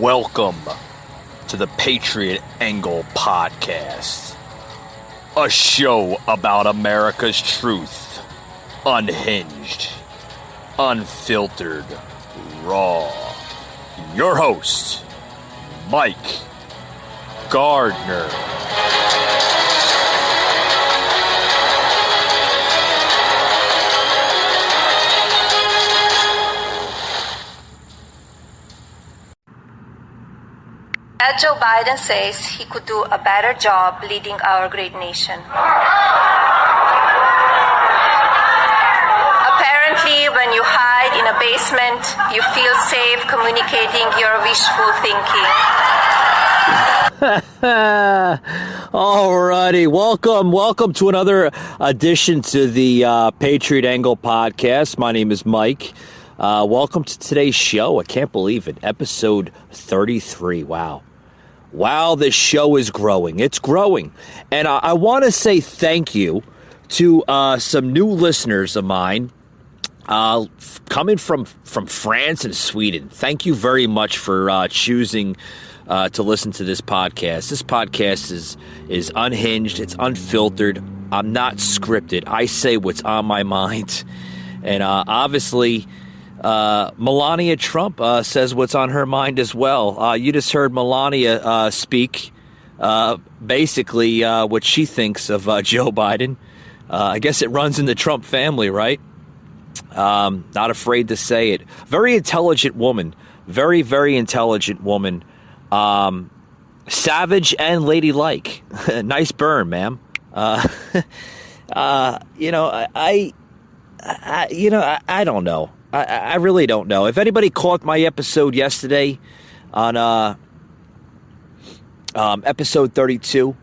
Welcome to the Patriot Angle Podcast, a show about America's truth, unhinged, unfiltered, raw. Your host, Mike Gardner. Joe Biden says he could do a better job leading our great nation. Apparently, when you hide in a basement, you feel safe communicating your wishful thinking. Alrighty, welcome to another edition to the Patriot Angle Podcast. My name is Mike. Welcome to today's show. I can't believe it. Episode 33. Wow, this show is growing. It's growing. And I want to say thank you to some new listeners of mine coming from France and Sweden. Thank you very much for choosing to listen to this podcast. This podcast is unhinged. It's unfiltered. I'm not scripted. I say what's on my mind. And obviously, Melania Trump says what's on her mind as well. You just heard Melania speak basically what she thinks of Joe Biden. I guess it runs in the Trump family, right? Not afraid to say it. Very intelligent woman. Very, very intelligent woman. Savage and ladylike. Nice burn, ma'am. I don't know. I really don't know. If anybody caught my episode yesterday on episode 32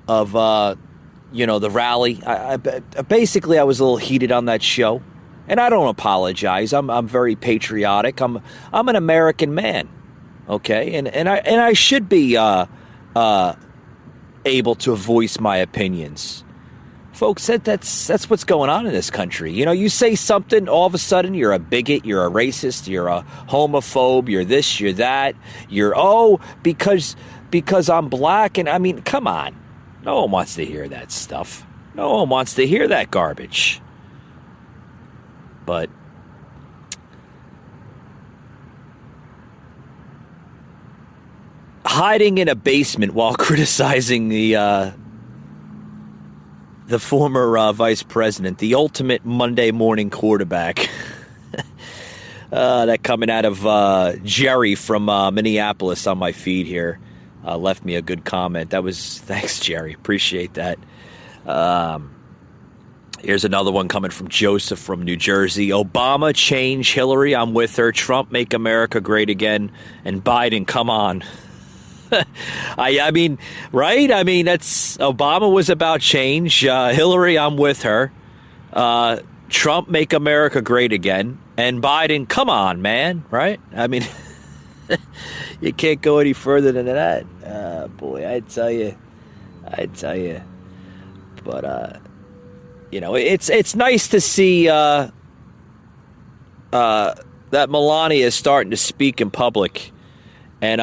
of the rally, basically I was a little heated on that show, and I don't apologize. I'm very patriotic. I'm an American man, okay, and I should be able to voice my opinions. Folks, that's what's going on in this country. You know, you say something, all of a sudden you're a bigot, you're a racist, you're a homophobe, you're this, you're that, because I'm black. And I mean, come on. No one wants to hear that stuff. No one wants to hear that garbage. But hiding in a basement while criticizing the former vice president, the ultimate Monday morning quarterback, that coming out of Jerry from Minneapolis on my feed here, left me a good comment. Thanks, Jerry. Appreciate that. Here's another one coming from Joseph from New Jersey. Obama, change Hillary. I'm with her. Trump, make America great again. And Biden, come on. I mean, right? I mean, Obama was about change. Hillary, I'm with her. Trump, make America great again. And Biden, come on, man, right? I mean, you can't go any further than that. Boy, I tell you. But, it's nice to see that Melania is starting to speak in public. And,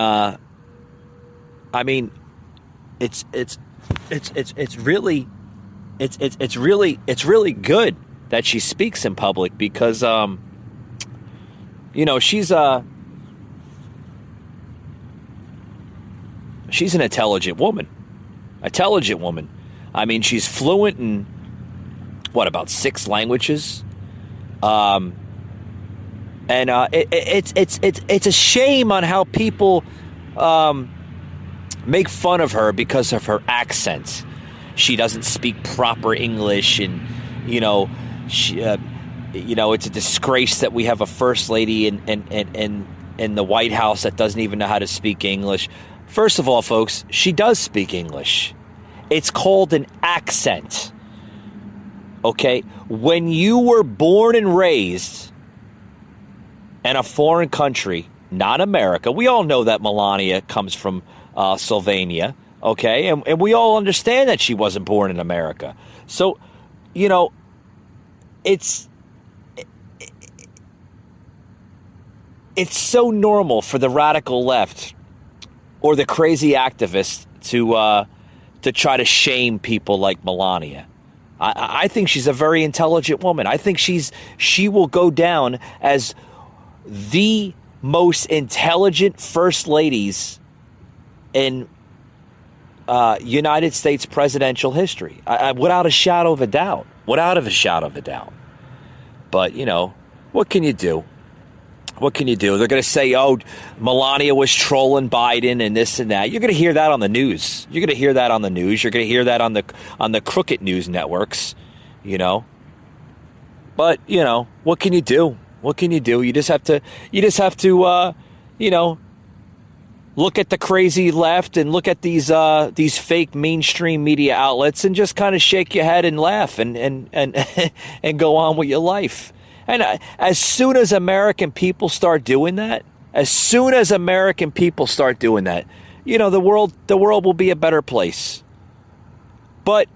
I mean, it's really good that she speaks in public because she's an intelligent woman. I mean, she's fluent in about 6 languages. And it's a shame on how people make fun of her because of her accent. She doesn't speak proper English, and it's a disgrace that we have a first lady in the White House that doesn't even know how to speak English. First of all, folks, she does speak English. It's called an accent. Okay, when you were born and raised in a foreign country, not America. We all know that Melania comes from Slovenia, okay? And we all understand that she wasn't born in America. So, it's it's so normal for the radical left or the crazy activists to try to shame people like Melania. I think she's a very intelligent woman. I think she will go down as the most intelligent first ladies in United States presidential history, without a shadow of a doubt. Without a shadow of a doubt. But, what can you do? What can you do? They're going to say, oh, Melania was trolling Biden and this and that. You're going to hear that on the news. You're going to hear that on the news. You're going to hear that on the crooked news networks, But, what can you do? What can you do? You just have to, look at the crazy left and look at these fake mainstream media outlets and just kind of shake your head and laugh and and go on with your life. And as soon as American people start doing that, the world will be a better place. But,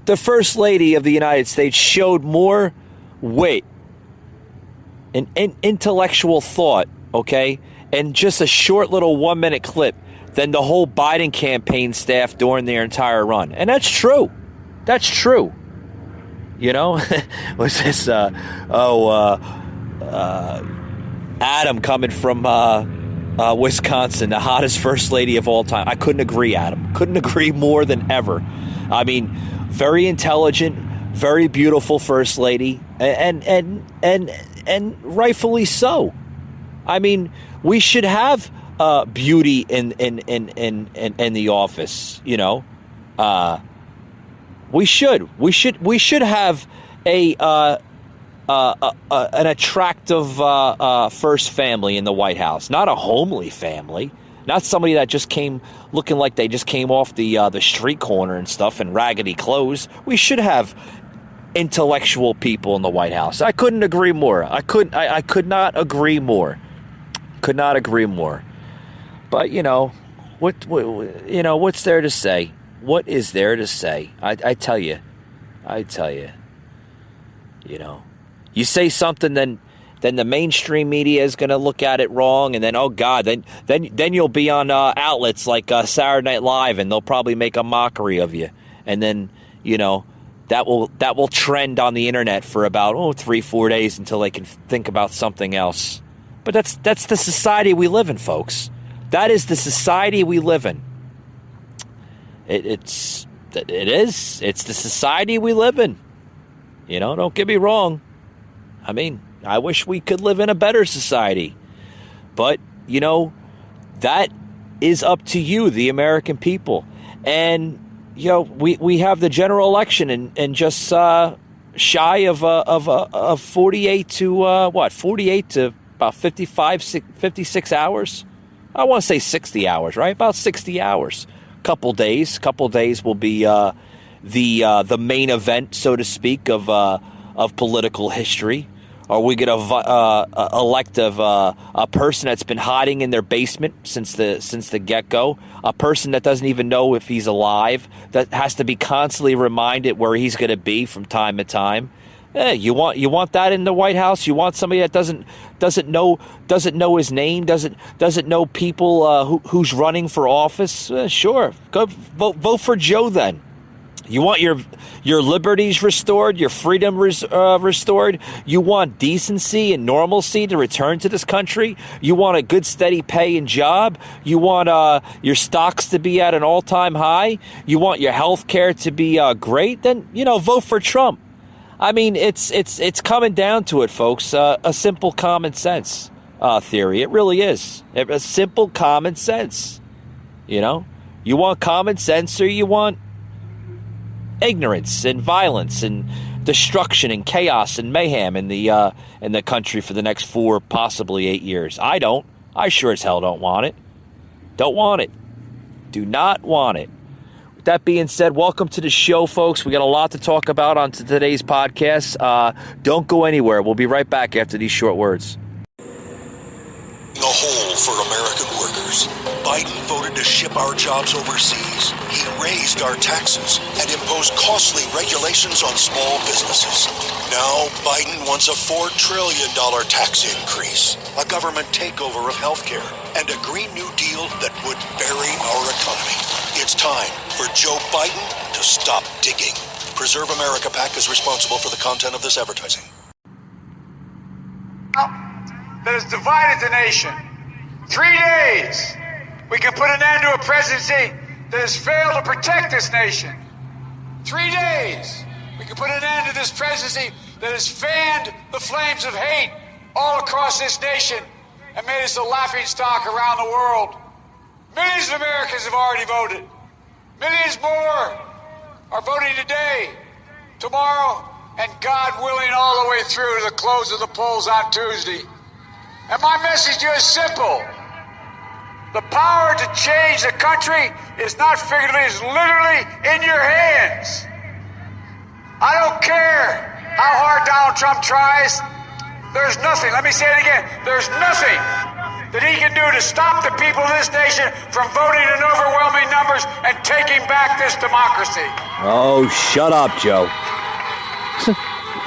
the First Lady of the United States showed more wit and intellectual thought, okay, and just a short little 1-minute clip than the whole Biden campaign staff during their entire run. And that's true. That's true. Was this, Adam coming from Wisconsin, the hottest first lady of all time. I couldn't agree, Adam. Couldn't agree more than ever. I mean, very intelligent, very beautiful first lady, and rightfully so. I mean, we should have beauty in the office, We should have an attractive first family in the White House, not a homely family, not somebody that just came looking like they just came off the street corner and stuff in raggedy clothes. We should have intellectual people in the White House. I couldn't agree more. I could not agree more. Could not agree more. But what's there to say? What is there to say? I tell you, you say something, then the mainstream media is going to look at it wrong, and then, oh God, then you'll be on outlets like Saturday Night Live, and they'll probably make a mockery of you, and then that will trend on the internet for about 3-4 days until they can think about something else. But that's the society we live in, folks. That is the society we live in. It's the society we live in. Don't get me wrong. I mean, I wish we could live in a better society. But, that is up to you, the American people. And, we have the general election in just shy of 48 to 48 to about 56 hours. I want to say 60 hours, right? About 60 hours. Couple days will be the main event, so to speak, of political history. Are we going to elect a person that's been hiding in their basement since the get-go? A person that doesn't even know if he's alive, that has to be constantly reminded where he's going to be from time to time? You want that in the White House? You want somebody that doesn't know his name, doesn't know people who's running for office? Sure, go vote for Joe then. You want your liberties restored, your freedom restored. You want decency and normalcy to return to this country. You want a good, steady pay and job. You want your stocks to be at an all-time high. You want your health care to be great. Then vote for Trump. I mean, it's coming down to it, folks. A simple common sense theory. It really is. A simple common sense. You want common sense, or you want ignorance and violence and destruction and chaos and mayhem in the country for the next 4, possibly 8 years. I don't. I sure as hell don't want it. Don't want it. Do not want it. With that being said, welcome to the show, folks. We got a lot to talk about on today's podcast. Don't go anywhere. We'll be right back after these short words. A hole for American workers. Biden voted to ship our jobs overseas. He He raised our taxes and imposed costly regulations on small businesses. Now, Biden wants a $4 trillion tax increase, a government takeover of healthcare, and a Green New Deal that would bury our economy. It's time for Joe Biden to stop digging. Preserve America PAC is responsible for the content of this advertising. That has divided the nation. 3 days, we can put an end to a presidency that has failed to protect this nation. 3 days, we can put an end to this presidency that has fanned the flames of hate all across this nation and made us a laughingstock around the world. Millions of Americans have already voted. Millions more are voting today, tomorrow, and God willing, all the way through to the close of the polls on Tuesday. And my message to you is simple. The power to change the country is not figuratively, it's literally in your hands. I don't care how hard Donald Trump tries. There's nothing, let me say it again, there's nothing that he can do to stop the people of this nation from voting in overwhelming numbers and taking back this democracy. Oh, shut up, Joe.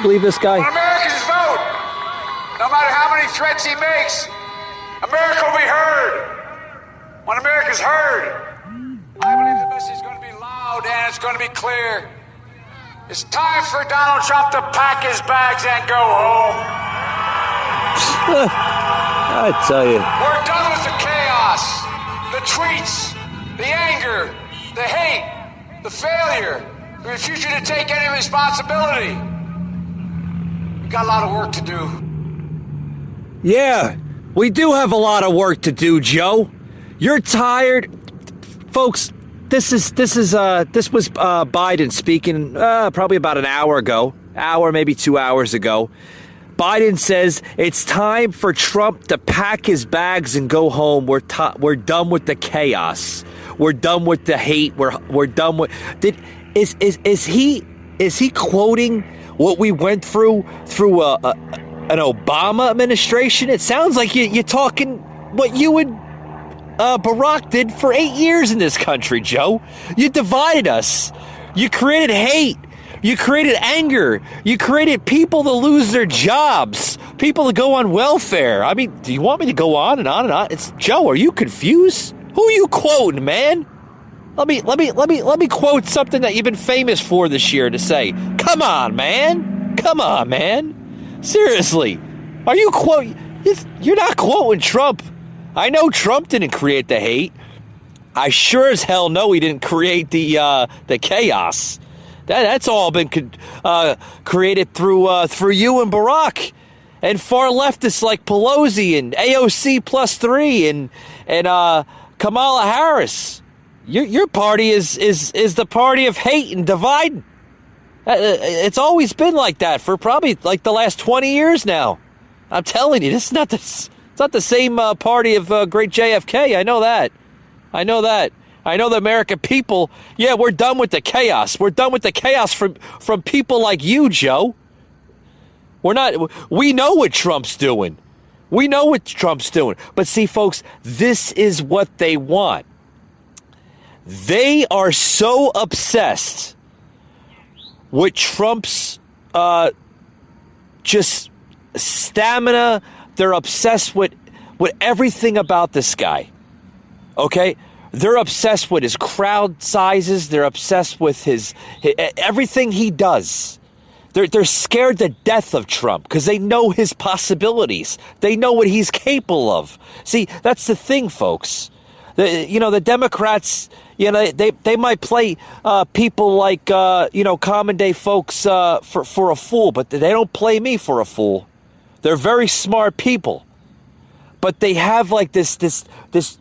Believe this guy? When Americans vote, no matter how many threats he makes, America will be heard. When America's heard, I believe the message is going to be loud and it's going to be clear. It's time for Donald Trump to pack his bags and go home. I tell you. We're done with the chaos, the tweets, the anger, the hate, the failure, the refusal to take any responsibility. We've got a lot of work to do. Yeah, we do have a lot of work to do, Joe. You're tired, folks. This was Biden speaking probably about an hour ago, maybe 2 hours ago. Biden says it's time for Trump to pack his bags and go home. We're done with the chaos. We're done with the hate. We're done with. Is he quoting what we went through an Obama administration? It sounds like you're talking what you and Barack did for 8 years in this country, Joe. You divided us. You created hate. You created anger. You created people to lose their jobs. People to go on welfare. I mean, do you want me to go on and on and on? It's Joe. Are you confused? Who are you quoting, man? Let me quote something that you've been famous for this year to say. Come on, man. Come on, man. Seriously. Are you quoting? You're not quoting Trump. I know Trump didn't create the hate. I sure as hell know he didn't create the chaos. That's all been created through you and Barack and far leftists like Pelosi and AOC plus 3 and Kamala Harris. Your party is the party of hate and dividing. It's always been like that for probably like the last 20 years now. I'm telling you, this is not this. It's not the same party of great JFK. I know that. I know the American people, yeah, we're done with the chaos. We're done with the chaos from people like you, Joe. We know what Trump's doing. We know what Trump's doing. But see, folks, this is what they want. They are so obsessed with Trump's just stamina. They're obsessed with everything about this guy. Okay? They're obsessed with his crowd sizes. They're obsessed with his everything he does. They're scared to death of Trump because they know his possibilities. They know what he's capable of. See, that's the thing, folks. The Democrats, they might play people like common day folks for a fool, but they don't play me for a fool. They're very smart people. But they have like this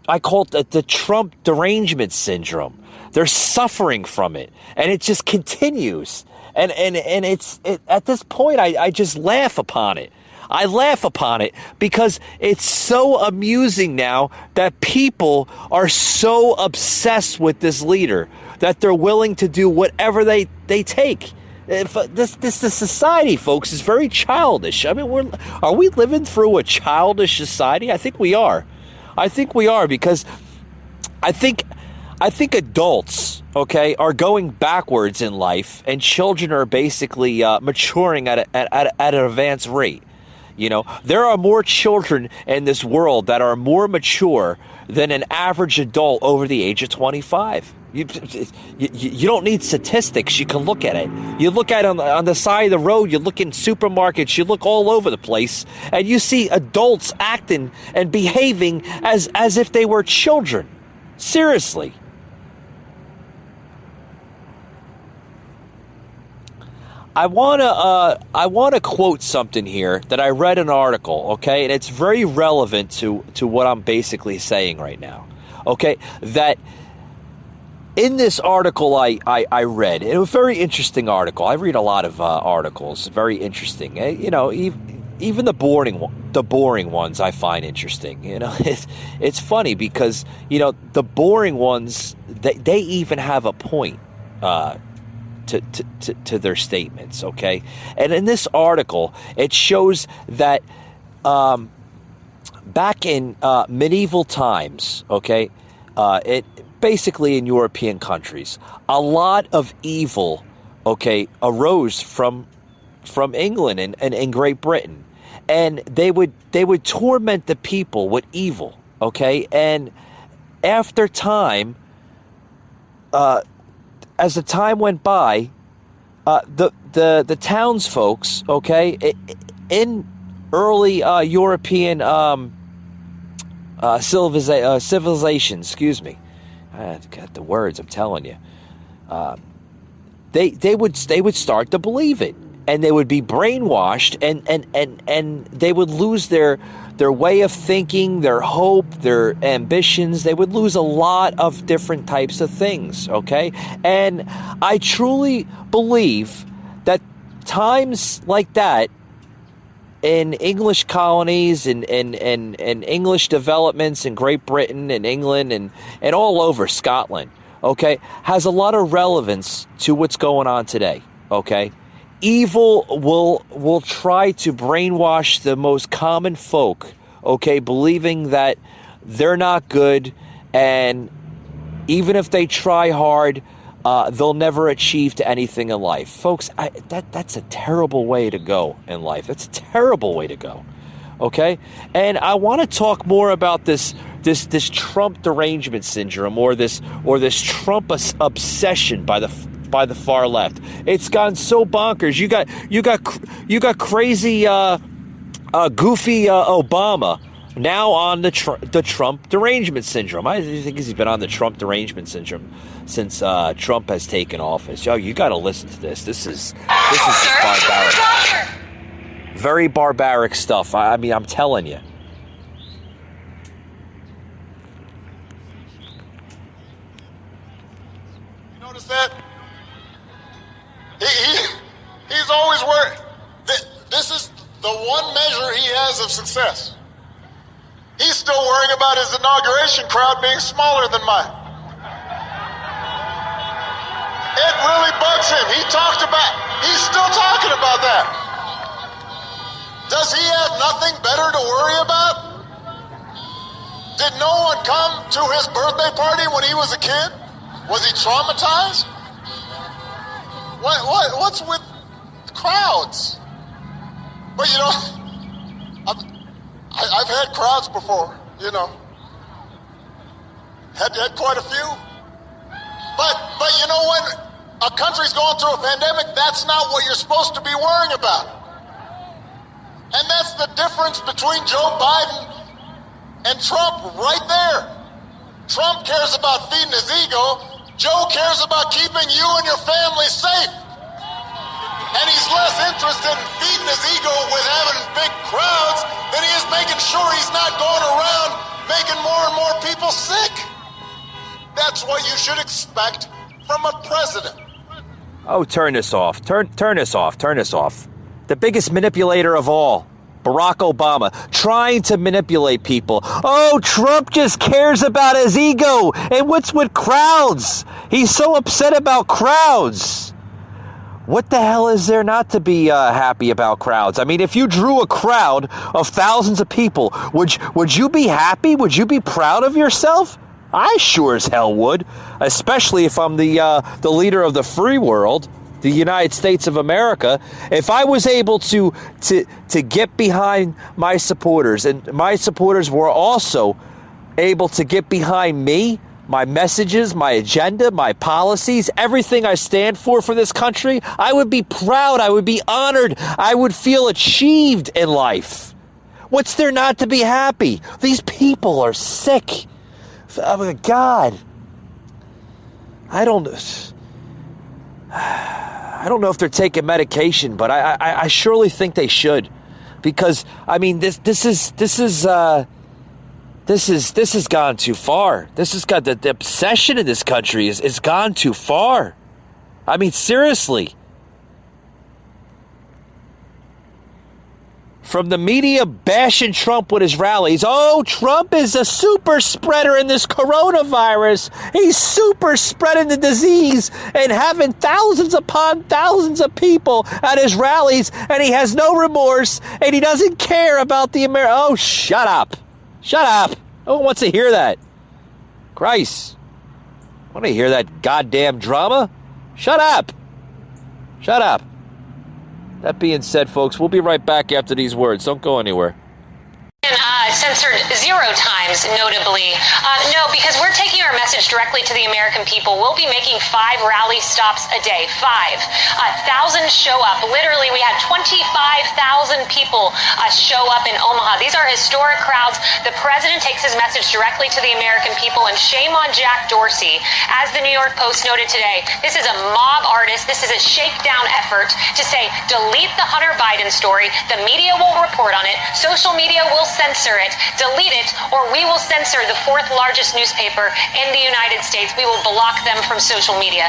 I call it the Trump derangement syndrome. They're suffering from it, and it just continues. And it's at this point, I just laugh upon it. I laugh upon it because it's so amusing now that people are so obsessed with this leader that they're willing to do whatever they take. This society, folks, is very childish. I mean, are we living through a childish society? I think we are. I think we are because I think adults okay, are going backwards in life, and children are basically maturing at an advanced rate. You know, there are more children in this world that are more mature than an average adult over the age of 25. You don't need statistics. You can look at it. You look at it on the side of the road. You look in supermarkets. You look all over the place, and you see adults acting and behaving as if they were children. Seriously. I want to quote something here that I read an article, okay? And it's very relevant to what I'm basically saying right now, okay? That in this article I read, it was a very interesting article. I read a lot of articles, very interesting. You know, even the boring ones I find interesting. You know, it's funny because, you know, the boring ones, they even have a point to their statements, okay? And in this article, it shows that back in medieval times, okay, it basically in European countries, a lot of evil, okay, arose from England and Great Britain, and they would torment the people with evil, okay? And after time, as the time went by, the townsfolks, okay, in early European civilization, excuse me, I got the words. I'm telling you, they would start to believe it, and they would be brainwashed, and they would lose their way of thinking, their hope, their ambitions. They would lose a lot of different types of things, okay? And I truly believe that times like that in English colonies and English developments in Great Britain and England and all over Scotland, okay, has a lot of relevance to what's going on today, okay? Evil will try to brainwash the most common folk, okay, believing that they're not good, and even if they try hard, they'll never achieve to anything in life. Folks, that's a terrible way to go in life. That's a terrible way to go, okay? And I want to talk more about this Trump derangement syndrome or this Trump obsession by the far left. It's gone so bonkers. You got crazy goofy Obama now on the Trump derangement syndrome. I think he's been on the Trump derangement syndrome since Trump has taken office. Yo, you got to listen to this. This is just barbaric. Very barbaric stuff. I mean, I'm telling you. You notice that? He's always worried. This is the one measure he has of success. He's still worrying about his inauguration crowd being smaller than mine. It really bugs him. He's still talking about that. Does he have nothing better to worry about? Did no one come to his birthday party when he was a kid? Was he traumatized? What's with crowds? But you know, I've had crowds before, you know. Had quite a few. But you know, when a country's going through a pandemic, that's not what you're supposed to be worrying about. And that's the difference between Joe Biden and Trump right there. Trump cares about feeding his ego. Joe cares about keeping you and your family safe. And he's less interested in feeding his ego with having big crowds than he is making sure he's not going around making more and more people sick. That's what you should expect from a president. Oh, turn this off. Turn this off. Turn this off. The biggest manipulator of all, Barack Obama, trying to manipulate people. Oh, Trump just cares about his ego. And what's with crowds? He's so upset about crowds. What the hell is there not to be happy about crowds? I mean, if you drew a crowd of thousands of people, would you be happy? Would you be proud of yourself? I sure as hell would, especially if I'm the leader of the free world, the United States of America. If I was able to get behind my supporters, and my supporters were also able to get behind me, my messages, my agenda, my policies, everything I stand for this country, I would be proud, I would be honored, I would feel achieved in life. What's there not to be happy? These people are sick. Oh my God. I don't know if they're taking medication, but I surely think they should, because I mean this has gone too far. This has got the obsession in this country is gone too far. I mean, seriously. From the media bashing Trump with his rallies. Oh, Trump is a super spreader in this coronavirus. He's super spreading the disease and having thousands upon thousands of people at his rallies, and he has no remorse, and he doesn't care about the American. Oh, shut up. Shut up. No one wants to hear that. Christ. Want to hear that goddamn drama? Shut up. Shut up. That being said, folks, we'll be right back after these words. Don't go anywhere. Censored 0 times, notably. No, because we're taking our message directly to the American people. We'll be making 5 rally stops a day. 5,000 show up. Literally, we had 25,000 people show up in Omaha. These are historic crowds. The president takes his message directly to the American people, and shame on Jack Dorsey. As the New York Post noted today, this is a mob artist. This is a shakedown effort to say, delete the Hunter Biden story. The media won't report on it. Social media will censor it, delete it, or we will censor the 4th largest newspaper in the United States. We will block them from social media.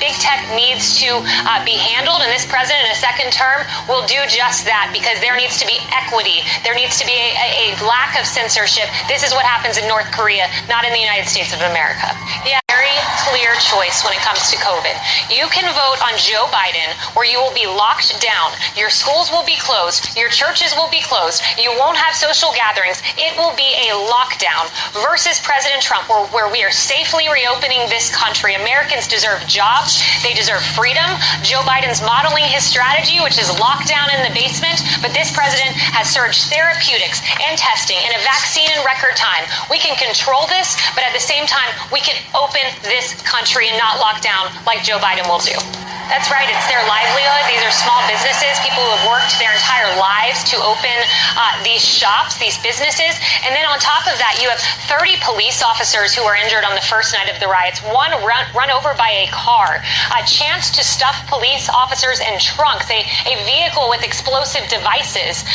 Big tech needs to be handled, and this president in a second term will do just that, because there needs to be equity. There needs to be a lack of censorship. This is what happens in North Korea, not in the United States of America. Yeah, very clear choice when it comes to COVID. You can vote on Joe Biden, or you will be locked down. Your schools will be closed. Your churches will be closed. You won't have social gatherings. It will be a lockdown versus President Trump, where we are safely reopening this country. Americans deserve jobs. They deserve freedom. Joe Biden's modeling his strategy, which is lockdown in the basement, but this president has surged therapeutics and testing and a vaccine in record time. We can control this, but at the same time, we can open this country and not lock down like Joe Biden will do. That's right. It's their livelihood. These are small businesses, people who have worked their entire lives to open these shops, these businesses. And then on top of that, you have 30 police officers who were injured on the first night of the riots. One run over by a car. A chance to stuff police officers in trunks. A vehicle with explosive devices.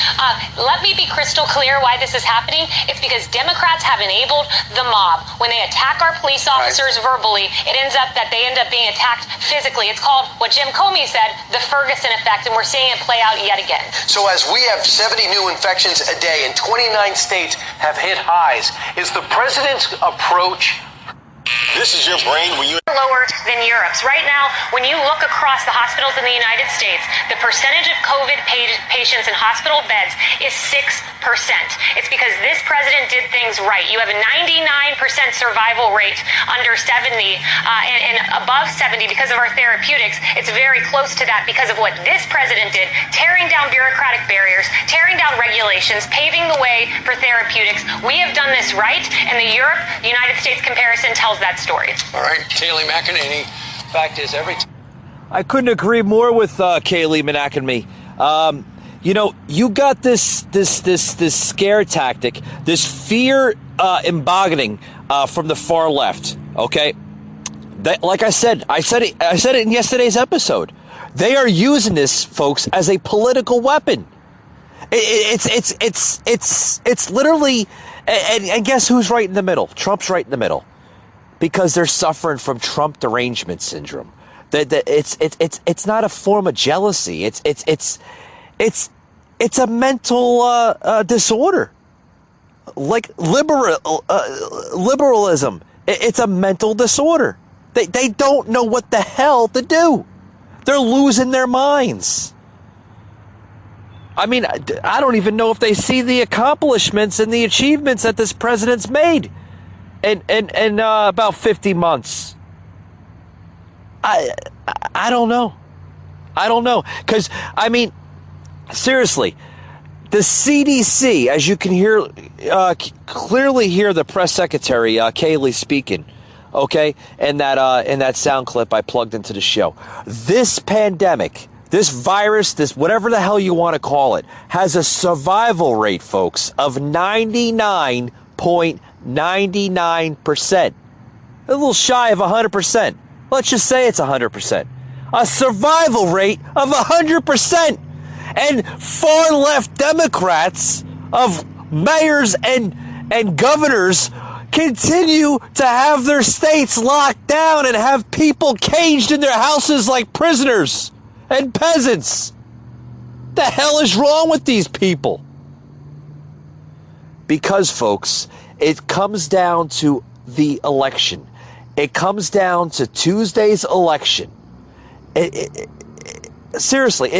Let me be crystal clear why this is happening. It's because Democrats have enabled the mob. When they attack our police officers verbally, it ends up that they end up being attacked physically. It's called what Jim Comey said, the Ferguson effect, and we're seeing it play out yet again. So as we have 70 new infections a day and 29 states have hit highs, is the president's approach... This is your brain when you... Lower than Europe's. Right now, when you look across the hospitals in the United States, the percentage of COVID patients in hospital beds is 6%. It's because this president did things right. You have a 99% survival rate under 70 and above 70 because of our therapeutics. It's very close to that because of what this president did, tearing down bureaucratic barriers, tearing down regulations, paving the way for therapeutics. We have done this right, and the United States comparison tells that story. All right, Kayleigh McEnany. Fact is, I couldn't agree more with Kayleigh McEnany. You know, you got this scare tactic, this fear embodying from the far left. Okay, that, like I said it in yesterday's episode. They are using this, folks, as a political weapon. It's literally, and guess who's right in the middle? Trump's right in the middle. Because they're suffering from Trump derangement syndrome. It's not a form of jealousy. It's a mental disorder, like liberalism. It's a mental disorder. They don't know what the hell to do. They're losing their minds. I mean, I don't even know if they see the accomplishments and the achievements that this president's made. in about 50 months. I don't know. I don't know. Because, I mean, seriously, the CDC, as you can hear, clearly hear the press secretary, Kaylee, speaking, okay, in that sound clip I plugged into the show. This pandemic, this virus, this whatever the hell you want to call it, has a survival rate, folks, of 99.99%. A little shy of 100%. Let's just say it's 100%. A survival rate of 100%. And far left Democrats of mayors and governors continue to have their states locked down and have people caged in their houses like prisoners and peasants. The hell is wrong with these people? Because, folks, it comes down to the election. It comes down to Tuesday's election. Seriously,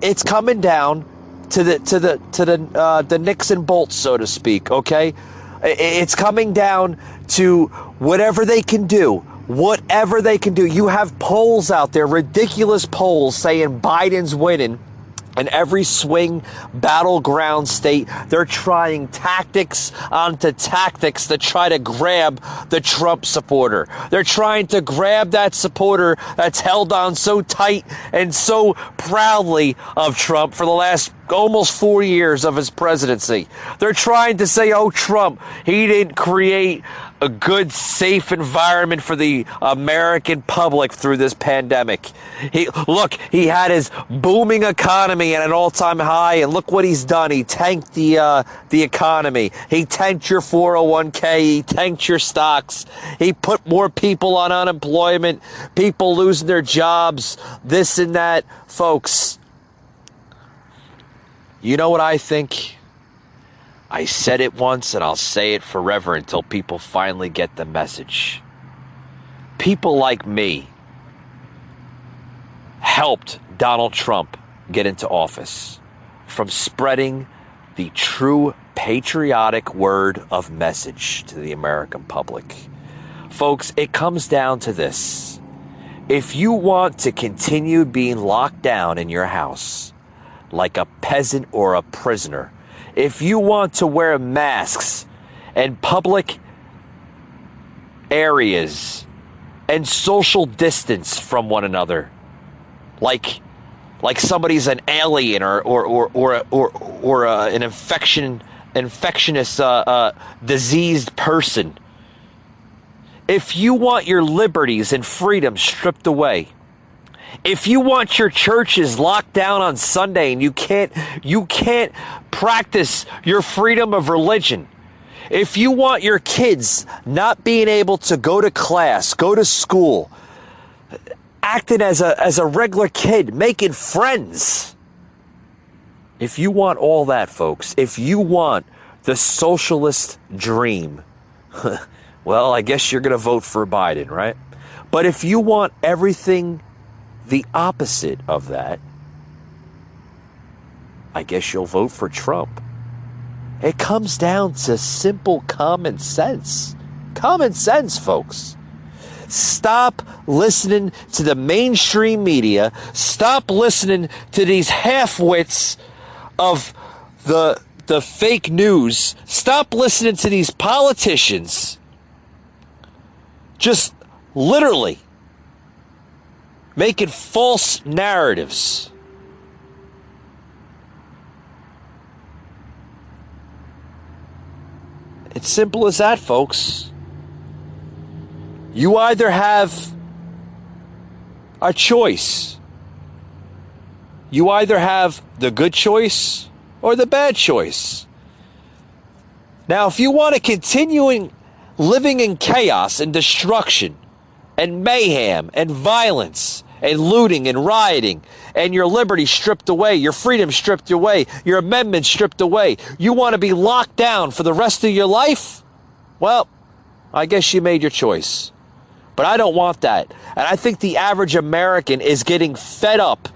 it's coming down to the nicks and bolts, so to speak. Okay, it's coming down to whatever they can do. Whatever they can do. You have polls out there, ridiculous polls saying Biden's winning. In every swing battleground state, they're trying tactics onto tactics to try to grab the Trump supporter. They're trying to grab that supporter that's held on so tight and so proudly of Trump for the last almost 4 years of his presidency. They're trying to say, oh, Trump, he didn't create a good, safe environment for the American public through this pandemic. He had his booming economy at an all-time high, and look what he's done. He tanked the economy. He tanked your 401k. He tanked your stocks. He put more people on unemployment, people losing their jobs, this and that. Folks, you know what I think? I said it once and I'll say it forever until people finally get the message. People like me helped Donald Trump get into office from spreading the true patriotic word of message to the American public. Folks, it comes down to this. If you want to continue being locked down in your house like a peasant or a prisoner, if you want to wear masks in public areas and social distance from one another, like somebody's an alien or an infectious diseased person, if you want your liberties and freedoms stripped away, if you want your churches locked down on Sunday and you can't practice your freedom of religion, if you want your kids not being able to go to class, go to school, acting as a regular kid, making friends, if you want all that, folks, if you want the socialist dream, well, I guess you're going to vote for Biden, right? But if you want everything the opposite of that, I guess you'll vote for Trump. It comes down to simple common sense. Common sense, folks. Stop listening to the mainstream media. Stop listening to these half-wits of the fake news. Stop listening to these politicians. Just literally making false narratives. It's simple as that, folks. You either have a choice. You either have the good choice or the bad choice. Now, if you want to continue living in chaos and destruction and mayhem and violence and looting and rioting, and your liberty stripped away, your freedom stripped away, your amendments stripped away, you want to be locked down for the rest of your life? Well, I guess you made your choice. But I don't want that. And I think the average American is getting fed up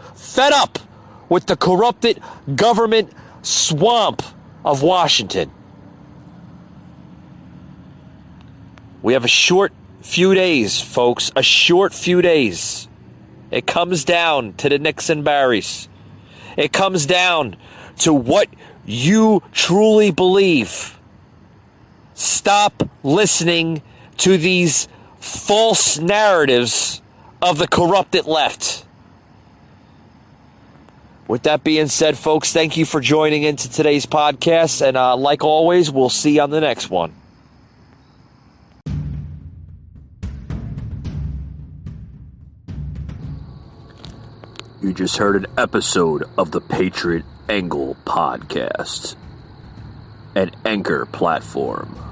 with the corrupted government swamp of Washington. We have a short few days, folks. A short few days. It comes down to the Nixon Barrys. It comes down to what you truly believe. Stop listening to these false narratives of the corrupted left. With that being said, folks, thank you for joining into today's podcast. And like always, we'll see you on the next one. You just heard an episode of the Patriot Angle podcast, an Anchor platform.